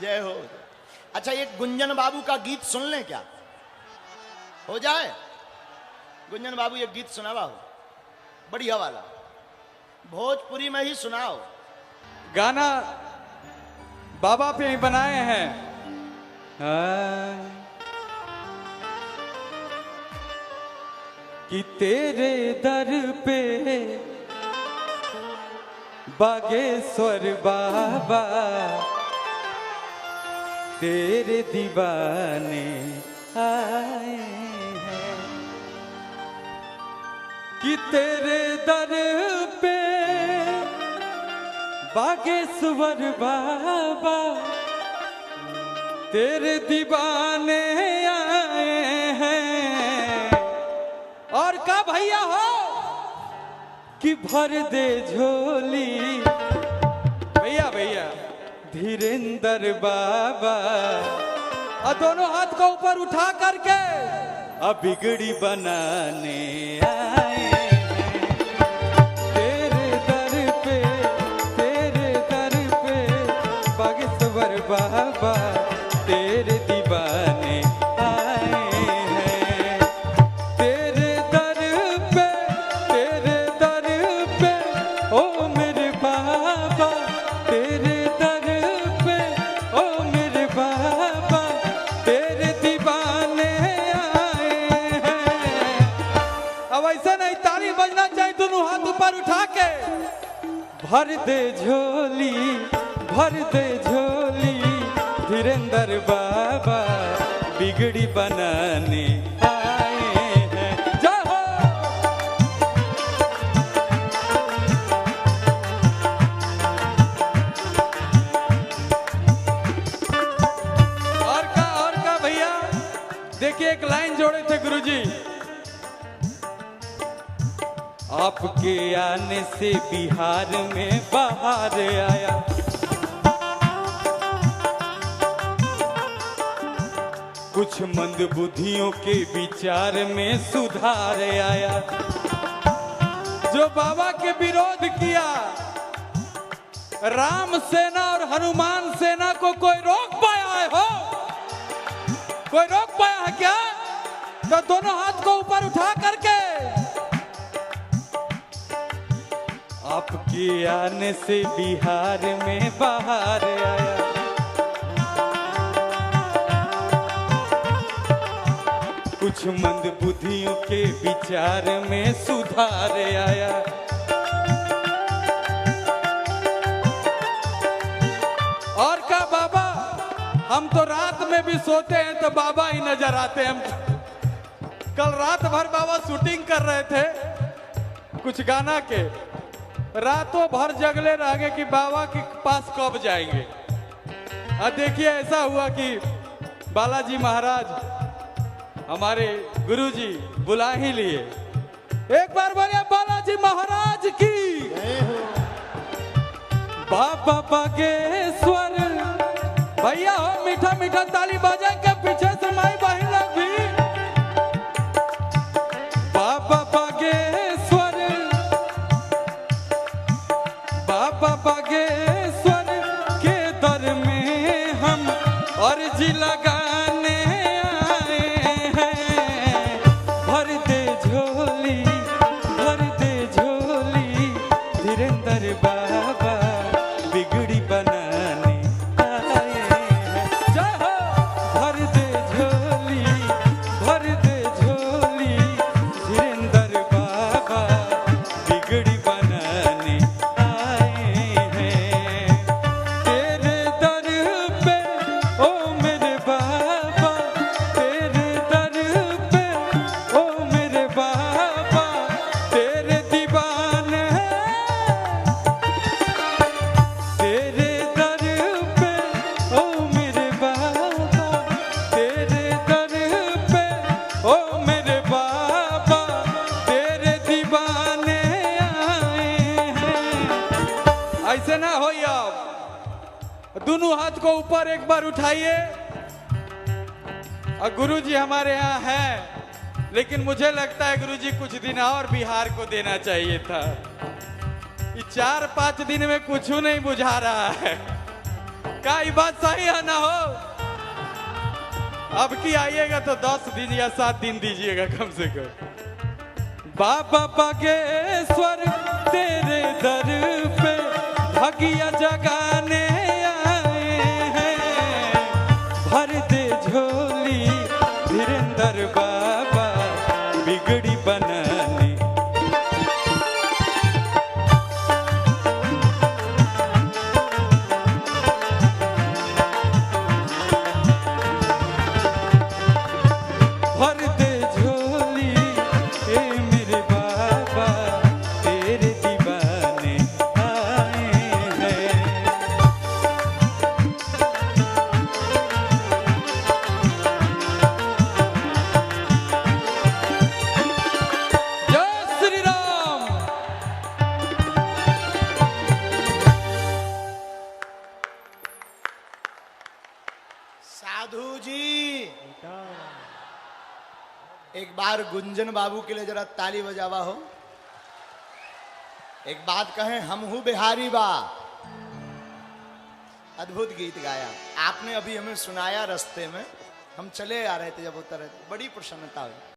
जय हो। अच्छा, एक गुंजन बाबू का गीत सुन लें क्या? हो जाए? गुंजन बाबू एक गीत सुना बाबू, बढ़िया वाला, भोजपुरी में ही सुनाओ। गाना बाबा पे ही बनाए हैं। कि तेरे दर पे बागेश्वर बाबा तेरे दीवाने आए हैं। कि तेरे दर पे बागेश्वर बाबा तेरे दीवाने आए हैं। और का भैया हो कि भर दे झोली भैया भैया धीरेंद्र बाबा। और दोनों हाथ को ऊपर उठा करके अब बिगड़ी बनाने आए हैं। तेरे दर पे बागेश्वर बाबा तेरे दीवाने आए हैं। तेरे दर पे ओ मेरे बाबा तेरे दर पे ओ मेरे बाबा तेरे दीवाने आए हैं। अब ऐसे नहीं, ताली बजना चाहिए, दोनों हाथ ऊपर उठा के भर दे झोली धीरेंद्र बाबा बिगड़ी बनाने आए हैं। जय हो। और का भैया देखिए, एक लाइन जोड़े थे गुरुजी। आपके आने से बिहार में बाहर आया, कुछ मंदबुद्धियों के विचार में सुधार आया। जो बाबा के विरोध किया, राम सेना और हनुमान सेना को कोई रोक पाया है? हो कोई रोक पाया है क्या? तो दोनों हाथ को ऊपर उठा करके आपके आने से बिहार में बाहर आया, कुछ मंदबुद्धियों के विचार में सुधार आया। और का बाबा, हम तो रात में भी सोते हैं तो बाबा ही नजर आते हैं। कल रात भर बाबा शूटिंग कर रहे थे कुछ गाना के, रातों भर जगले रह गए कि बाबा के पास कब जाएंगे। और देखिए ऐसा हुआ कि बालाजी महाराज हमारे गुरुजी बुला ही लिए। एक बार बोलिए बालाजी महाराज की। बाबा बागेश्वर भैया हो, मीठा मीठा ताली बजा के पीछे से माई बहन लोग भी। बाबा बागेश्वर के दर में हम अर्जी लगाने आए हैं। भर दे झोली धीरेंद्र बाबा बिगड़ी बनाने आए हैं। जय हो। भर दे झोली धीरेंद्र बाबा बिगड़ी बनाने आए हैं। तेरे दर पे ओ मेरे बाबा तेरे दर पे ओ मेरे बाबा तेरे दीवाने। तेरे दर पे ओ मेरे बाबा तेरे दर पे ओ मेरे बाबा तेरे दीवाने आए हैं। ऐसे ना हो, आप दोनों हाथ को ऊपर एक बार उठाइए। और गुरुजी हमारे यहाँ हैं, लेकिन मुझे लगता है गुरुजी कुछ दिन और बिहार को देना चाहिए था। ये 4-5 दिन में कुछ नहीं बुझा रहा है। क्या ये बात सही है ना हो? अब की आइएगा तो 10 दिन या 7 दिन दीजिएगा कम से कम। बाबा बागेश्वर तेरे दर पे भगिया जगाने आए हैं, भर दे झोली धीरेन्द्र बाबा बिगड़ी बनाने। भर दे झोली ए मेरे बाबा तेरे दीवाने आए हैं। जय श्री राम। साधु जी एक बार गुंजन बाबू के लिए जरा ताली बजावा हो। एक बात कहें, हम हूं बिहारी बा। अद्भुत गीत गाया आपने, अभी हमें सुनाया रास्ते में, हम चले आ रहे थे जब उतर रहे थे, बड़ी प्रसन्नता हुई।